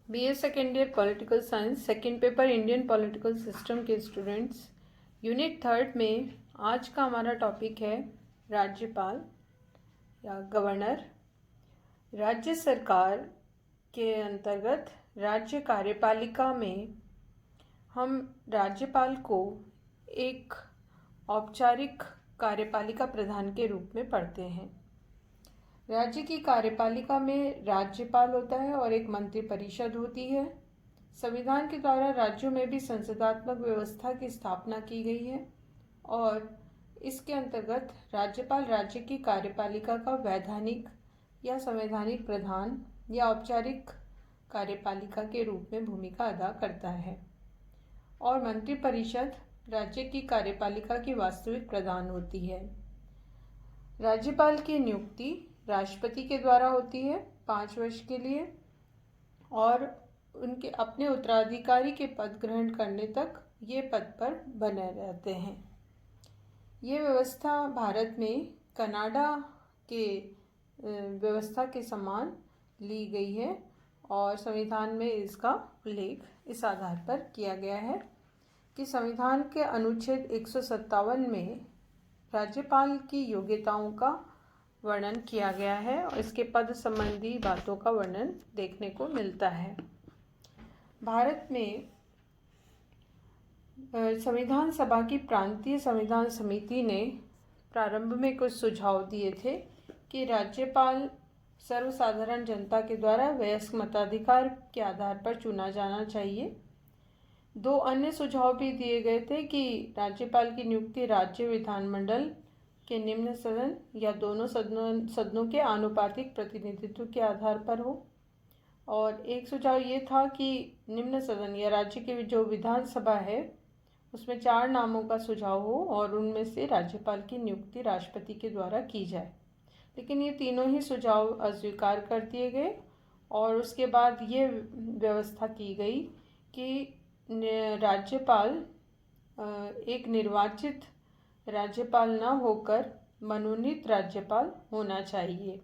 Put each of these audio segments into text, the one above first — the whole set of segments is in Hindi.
BA second year political science second paper Indian political system के स्टूडेंट्स, यूनिट थर्ड में आज का हमारा टॉपिक है राज्यपाल या गवर्नर। राज्य सरकार के अंतर्गत राज्य कार्यपालिका में हम राज्यपाल को एक औपचारिक कार्यपालिका प्रधान के रूप में पढ़ते हैं। राज्य की कार्यपालिका में राज्यपाल होता है और एक मंत्रिपरिषद होती है। संविधान के द्वारा राज्यों में भी संसदात्मक व्यवस्था की स्थापना की गई है और इसके अंतर्गत राज्यपाल राज्य की कार्यपालिका का वैधानिक या संवैधानिक प्रधान या औपचारिक कार्यपालिका के रूप में भूमिका अदा करता है और मंत्रिपरिषद राज्य की कार्यपालिका की वास्तविक प्रधान होती है। राज्यपाल की नियुक्ति राष्ट्रपति के द्वारा होती है 5 वर्ष के लिए और उनके अपने उत्तराधिकारी के पद ग्रहण करने तक ये पद पर बने रहते हैं। ये व्यवस्था भारत में कनाडा के व्यवस्था के समान ली गई है और संविधान में इसका उल्लेख इस आधार पर किया गया है कि संविधान के अनुच्छेद 157 में राज्यपाल की योग्यताओं का वर्णन किया गया है और इसके पद संबंधी बातों का वर्णन देखने को मिलता है। भारत में संविधान सभा की प्रांतीय संविधान समिति ने प्रारंभ में कुछ सुझाव दिए थे कि राज्यपाल सर्वसाधारण जनता के द्वारा वयस्क मताधिकार के आधार पर चुना जाना चाहिए। 2 अन्य सुझाव भी दिए गए थे कि राज्यपाल की नियुक्ति राज्य विधानमंडल के निम्न सदन या दोनों सदनों के आनुपातिक प्रतिनिधित्व के आधार पर हो और एक सुझाव ये था कि निम्न सदन या राज्य की जो विधानसभा है उसमें 4 नामों का सुझाव हो और उनमें से राज्यपाल की नियुक्ति राष्ट्रपति के द्वारा की जाए, लेकिन ये तीनों ही सुझाव अस्वीकार कर दिए गए और उसके बाद ये व्यवस्था की गई कि राज्यपाल एक निर्वाचित राज्यपाल न होकर मनोनीत राज्यपाल होना चाहिए।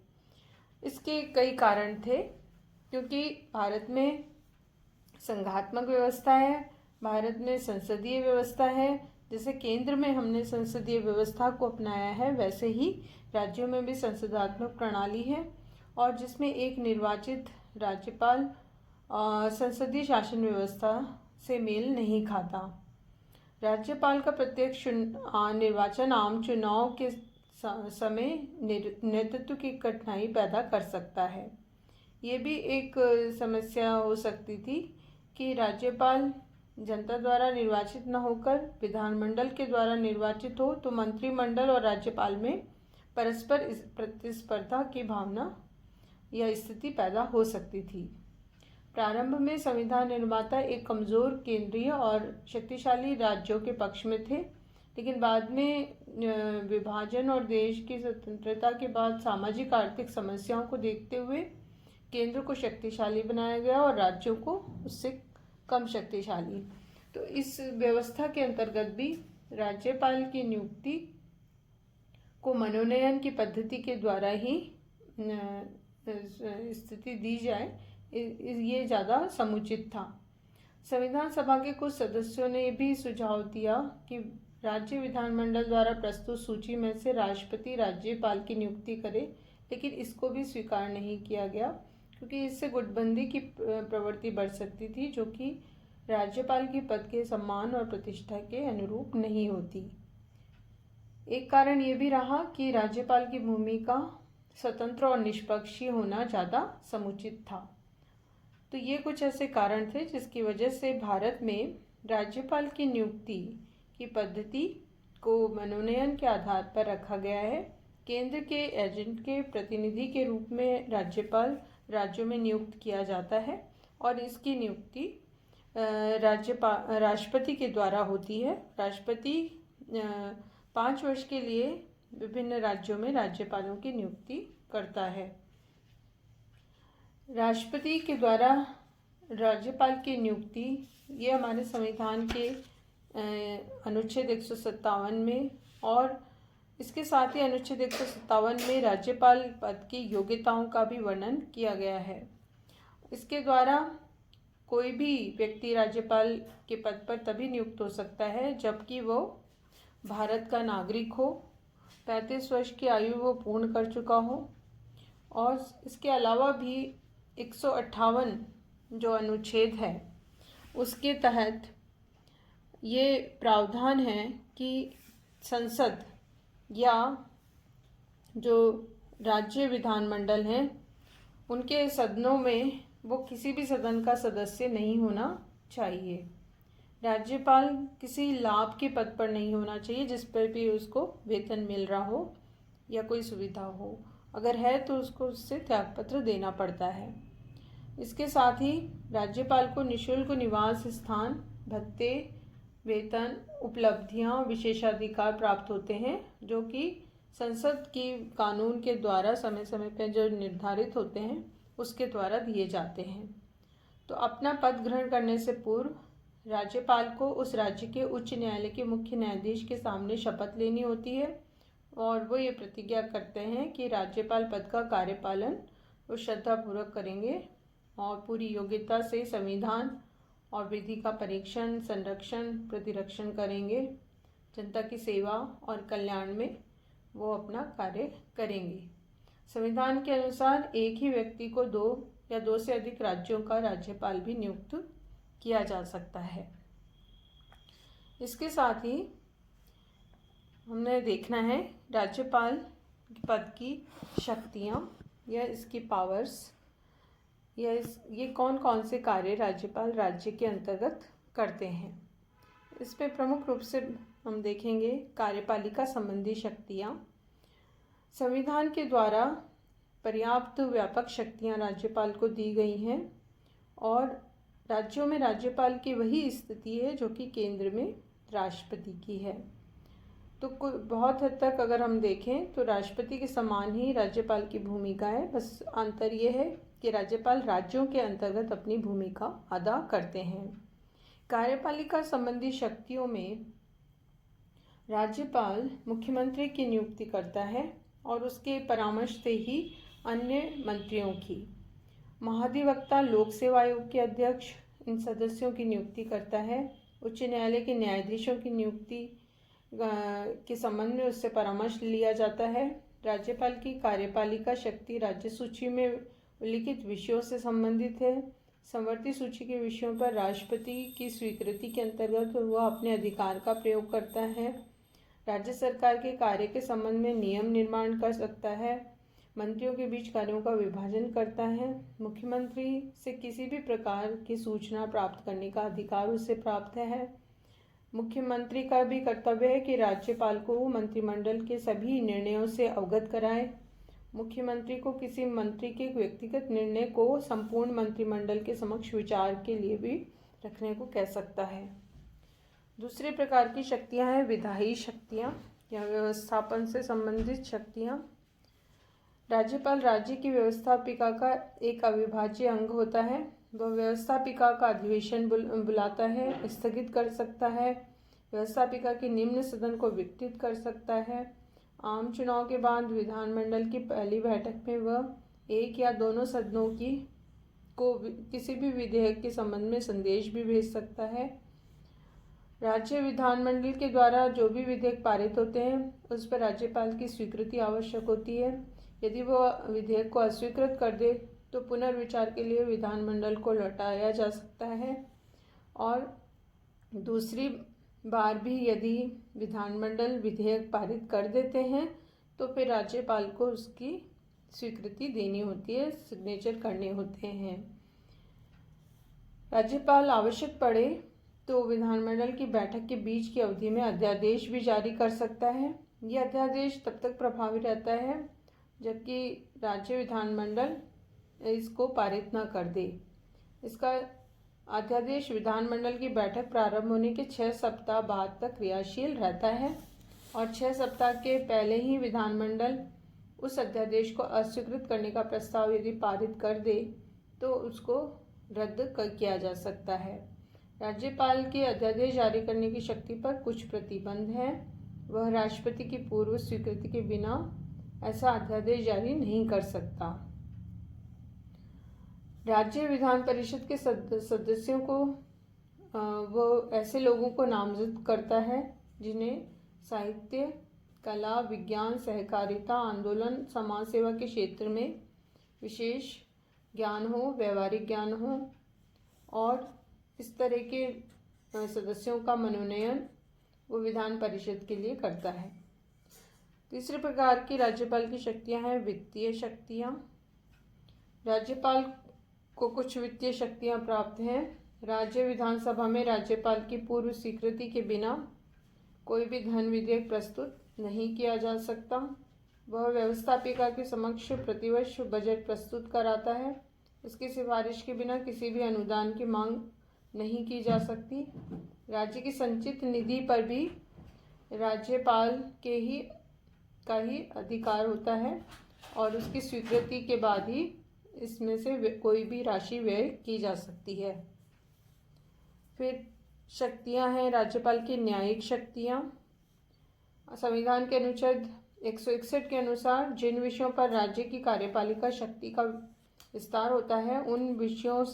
इसके कई कारण थे क्योंकि भारत में संघात्मक व्यवस्था है, भारत में संसदीय व्यवस्था है। जैसे केंद्र में हमने संसदीय व्यवस्था को अपनाया है वैसे ही राज्यों में भी संसदात्मक प्रणाली है और जिसमें एक निर्वाचित राज्यपाल संसदीय शासन व्यवस्था से मेल नहीं खाता। राज्यपाल का प्रत्यक्ष निर्वाचन आम चुनाव के समय नेतृत्व की कठिनाई पैदा कर सकता है। ये भी एक समस्या हो सकती थी कि राज्यपाल जनता द्वारा निर्वाचित न होकर विधानमंडल के द्वारा निर्वाचित हो तो मंत्रिमंडल और राज्यपाल में परस्पर प्रतिस्पर्धा की भावना या स्थिति पैदा हो सकती थी। प्रारंभ में संविधान निर्माता एक कमज़ोर केंद्रीय और शक्तिशाली राज्यों के पक्ष में थे, लेकिन बाद में विभाजन और देश की स्वतंत्रता के बाद सामाजिक आर्थिक समस्याओं को देखते हुए केंद्र को शक्तिशाली बनाया गया और राज्यों को उससे कम शक्तिशाली। तो इस व्यवस्था के अंतर्गत भी राज्यपाल की नियुक्ति को मनोनयन की पद्धति के द्वारा ही स्थिति दी जाए, ये ज़्यादा समुचित था। संविधान सभा के कुछ सदस्यों ने भी सुझाव दिया कि राज्य विधानमंडल द्वारा प्रस्तुत सूची में से राष्ट्रपति राज्यपाल की नियुक्ति करे, लेकिन इसको भी स्वीकार नहीं किया गया क्योंकि इससे गुटबंदी की प्रवृत्ति बढ़ सकती थी जो कि राज्यपाल के पद के सम्मान और प्रतिष्ठा के अनुरूप नहीं होती। एक कारण ये भी रहा कि राज्यपाल की भूमिका स्वतंत्र और निष्पक्ष होना ज़्यादा समुचित था। तो ये कुछ ऐसे कारण थे जिसकी वजह से भारत में राज्यपाल की नियुक्ति की पद्धति को मनोनयन के आधार पर रखा गया है। केंद्र के एजेंट के प्रतिनिधि के रूप में राज्यपाल राज्यों में नियुक्त किया जाता है और इसकी नियुक्ति राष्ट्रपति के द्वारा होती है। राष्ट्रपति 5 वर्ष के लिए विभिन्न राज्यों में राज्यपालों की नियुक्ति करता है। राष्ट्रपति के द्वारा राज्यपाल की नियुक्ति ये हमारे संविधान के अनुच्छेद 157 में और इसके साथ ही अनुच्छेद 157 में राज्यपाल पद की योग्यताओं का भी वर्णन किया गया है। इसके द्वारा कोई भी व्यक्ति राज्यपाल के पद पर तभी नियुक्त हो सकता है जबकि वो भारत का नागरिक हो, 35 वर्ष की आयु वो पूर्ण कर चुका हो, और इसके अलावा भी 158 जो अनुच्छेद है उसके तहत ये प्रावधान है कि संसद या जो राज्य विधानमंडल हैं उनके सदनों में वो किसी भी सदन का सदस्य नहीं होना चाहिए। राज्यपाल किसी लाभ के पद पर नहीं होना चाहिए जिस पर भी उसको वेतन मिल रहा हो या कोई सुविधा हो, अगर है तो उसको उससे त्यागपत्र देना पड़ता है। इसके साथ ही राज्यपाल को निःशुल्क निवास स्थान, भत्ते, वेतन, उपलब्धियां, विशेषाधिकार प्राप्त होते हैं जो कि संसद की कानून के द्वारा समय समय पर जो निर्धारित होते हैं उसके द्वारा दिए जाते हैं। तो अपना पद ग्रहण करने से पूर्व राज्यपाल को उस राज्य के उच्च न्यायालय के मुख्य न्यायाधीश के सामने शपथ लेनी होती है और वो ये प्रतिज्ञा करते हैं कि राज्यपाल पद का कार्यपालन वो श्रद्धापूर्वक करेंगे और पूरी योग्यता से संविधान और विधि का परीक्षण, संरक्षण, प्रतिरक्षण करेंगे। जनता की सेवा और कल्याण में वो अपना कार्य करेंगे। संविधान के अनुसार एक ही व्यक्ति को 2 या 2 से अधिक राज्यों का राज्यपाल भी नियुक्त किया जा सकता है। इसके साथ ही हमने देखना है राज्यपाल पद की शक्तियाँ या इसकी पावर्स या ये कौन कौन से कार्य राज्यपाल राज्य के अंतर्गत करते हैं। इस पे प्रमुख रूप से हम देखेंगे कार्यपालिका संबंधी शक्तियाँ। संविधान के द्वारा पर्याप्त व्यापक शक्तियाँ राज्यपाल को दी गई हैं और राज्यों में राज्यपाल की वही स्थिति है जो कि केंद्र में राष्ट्रपति की है। तो बहुत हद तक अगर हम देखें तो राष्ट्रपति के समान ही राज्यपाल की भूमिका है, बस अंतर ये है कि राज्यपाल राज्यों के अंतर्गत अपनी भूमिका अदा करते हैं। कार्यपालिका संबंधी शक्तियों में राज्यपाल मुख्यमंत्री की नियुक्ति करता है और उसके परामर्श से ही अन्य मंत्रियों की। महाधिवक्ता लोक सेवा आयोग के अध्यक्ष इन सदस्यों की नियुक्ति करता है। उच्च न्यायालय के न्यायाधीशों की नियुक्ति के संबंध में उससे परामर्श लिया जाता है। राज्यपाल की कार्यपालिका शक्ति राज्य सूची में उल्लिखित विषयों से संबंधित है। संवर्ती सूची के विषयों पर राष्ट्रपति की स्वीकृति के अंतर्गत वह अपने अधिकार का प्रयोग करता है। राज्य सरकार के कार्य के संबंध में नियम निर्माण कर सकता है। मंत्रियों के बीच कार्यों का विभाजन करता है। मुख्यमंत्री से किसी भी प्रकार की सूचना प्राप्त करने का अधिकार उसे प्राप्त है। मुख्यमंत्री का भी कर्तव्य है कि राज्यपाल को मंत्रिमंडल के सभी निर्णयों से अवगत कराए। मुख्यमंत्री को किसी मंत्री के व्यक्तिगत निर्णय को संपूर्ण मंत्रिमंडल के समक्ष विचार के लिए भी रखने को कह सकता है। दूसरे प्रकार की शक्तियां हैं विधायी शक्तियां या व्यवस्थापन से संबंधित शक्तियां। राज्यपाल राज्य की व्यवस्थापिका का एक अविभाज्य अंग होता है। वह व्यवस्थापिका का अधिवेशन बुलाता है, स्थगित कर सकता है, व्यवस्थापिका के निम्न सदन को विघटित कर सकता है। आम चुनाव के बाद विधानमंडल की पहली बैठक में वह एक या दोनों सदनों को किसी भी विधेयक के संबंध में संदेश भी भेज सकता है। राज्य विधानमंडल के द्वारा जो भी विधेयक पारित होते हैं उस पर राज्यपाल की स्वीकृति आवश्यक होती है। यदि वह विधेयक को अस्वीकृत कर दे तो पुनर्विचार के लिए विधानमंडल को लौटाया जा सकता है और दूसरी बार भी यदि विधानमंडल विधेयक पारित कर देते हैं तो फिर राज्यपाल को उसकी स्वीकृति देनी होती है, सिग्नेचर करने होते हैं। राज्यपाल आवश्यक पड़े तो विधानमंडल की बैठक के बीच की अवधि में अध्यादेश भी जारी कर सकता है। यह अध्यादेश तब तक प्रभावी रहता है जबकि राज्य विधानमंडल इसको पारित न कर दे। इसका अध्यादेश विधानमंडल की बैठक प्रारंभ होने के 6 सप्ताह बाद तक क्रियाशील रहता है और 6 सप्ताह के पहले ही विधानमंडल उस अध्यादेश को अस्वीकृत करने का प्रस्ताव यदि पारित कर दे तो उसको रद्द किया जा सकता है। राज्यपाल के अध्यादेश जारी करने की शक्ति पर कुछ प्रतिबंध हैं। वह राष्ट्रपति की पूर्व स्वीकृति के बिना ऐसा अध्यादेश जारी नहीं कर सकता। राज्य विधान परिषद के सदस्यों को वो ऐसे लोगों को नामजद करता है जिन्हें साहित्य, कला, विज्ञान, सहकारिता, आंदोलन, समाज सेवा के क्षेत्र में विशेष ज्ञान हो, व्यवहारिक ज्ञान हो, और इस तरह के सदस्यों का मनोनयन वो विधान परिषद के लिए करता है। तीसरे प्रकार की राज्यपाल की शक्तियां हैं वित्तीय शक्तियां। राज्यपाल को कुछ वित्तीय शक्तियां प्राप्त हैं। राज्य विधानसभा में राज्यपाल की पूर्व स्वीकृति के बिना कोई भी धन विधेयक प्रस्तुत नहीं किया जा सकता। वह व्यवस्थापिका के समक्ष प्रतिवर्ष बजट प्रस्तुत कराता है। उसकी सिफारिश के बिना किसी भी अनुदान की मांग नहीं की जा सकती। राज्य की संचित निधि पर भी राज्यपाल का ही अधिकार होता है और उसकी स्वीकृति के बाद ही इसमें से कोई भी राशि व्यय की जा सकती है। फिर शक्तियां हैं राज्यपाल की न्यायिक शक्तियां। संविधान के अनुच्छेद 161 के अनुसार जिन विषयों पर राज्य की कार्यपालिका शक्ति का विस्तार होता है, उन विषयों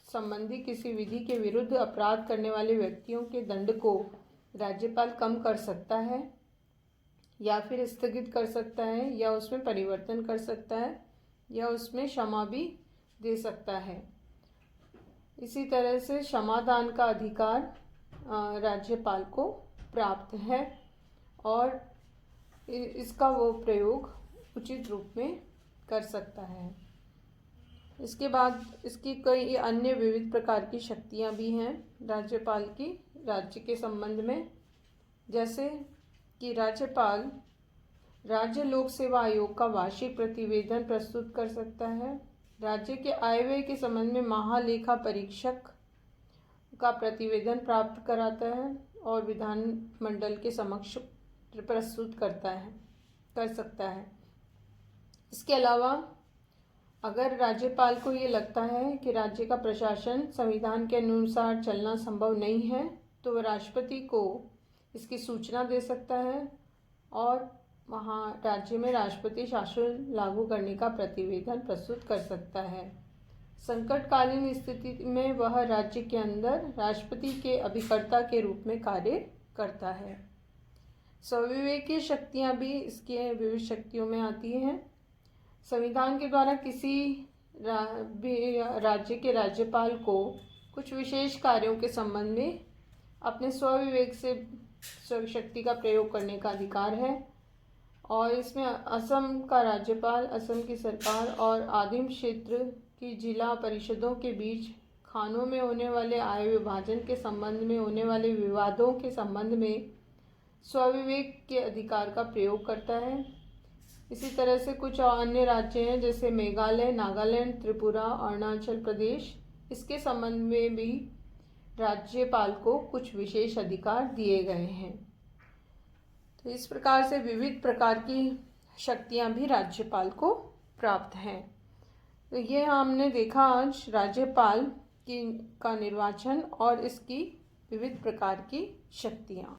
संबंधी किसी विधि के विरुद्ध अपराध करने वाले व्यक्तियों के दंड को राज्यपाल कम कर सकता है या फिर स्थगित कर सकता है या उसमें परिवर्तन कर सकता है या उसमें क्षमा भी दे सकता है। इसी तरह से क्षमादान का अधिकार राज्यपाल को प्राप्त है और इसका वो प्रयोग उचित रूप में कर सकता है। इसके बाद इसकी कई अन्य विविध प्रकार की शक्तियां भी हैं राज्यपाल की राज्य के संबंध में, जैसे कि राज्यपाल राज्य लोक सेवा आयोग का वार्षिक प्रतिवेदन प्रस्तुत कर सकता है। राज्य के आय व्यय के संबंध में महालेखा परीक्षक का प्रतिवेदन प्राप्त कराता है और विधानमंडल के समक्ष प्रस्तुत कर सकता है। इसके अलावा अगर राज्यपाल को ये लगता है कि राज्य का प्रशासन संविधान के अनुसार चलना संभव नहीं है, तो वह राष्ट्रपति को इसकी सूचना दे सकता है और वहाँ राज्य में राष्ट्रपति शासन लागू करने का प्रतिवेदन प्रस्तुत कर सकता है। संकटकालीन स्थिति में वह राज्य के अंदर राष्ट्रपति के अभिकर्ता के रूप में कार्य करता है। स्वविवेकीय शक्तियाँ भी इसके विविध शक्तियों में आती हैं। संविधान के द्वारा किसी राज्य के राज्यपाल को कुछ विशेष कार्यों के संबंध में अपने स्वविवेक से शक्ति का प्रयोग करने का अधिकार है और इसमें असम का राज्यपाल असम की सरकार और आदिम क्षेत्र की जिला परिषदों के बीच खानों में होने वाले आय विभाजन के संबंध में होने वाले विवादों के संबंध में स्वविवेक के अधिकार का प्रयोग करता है। इसी तरह से कुछ अन्य राज्य हैं जैसे मेघालय, नागालैंड, त्रिपुरा, अरुणाचल प्रदेश, इसके संबंध में भी राज्यपाल को कुछ विशेष अधिकार दिए गए हैं। तो इस प्रकार से विविध प्रकार की शक्तियां भी राज्यपाल को प्राप्त हैं। तो ये हमने देखा आज राज्यपाल का निर्वाचन और इसकी विविध प्रकार की शक्तियां।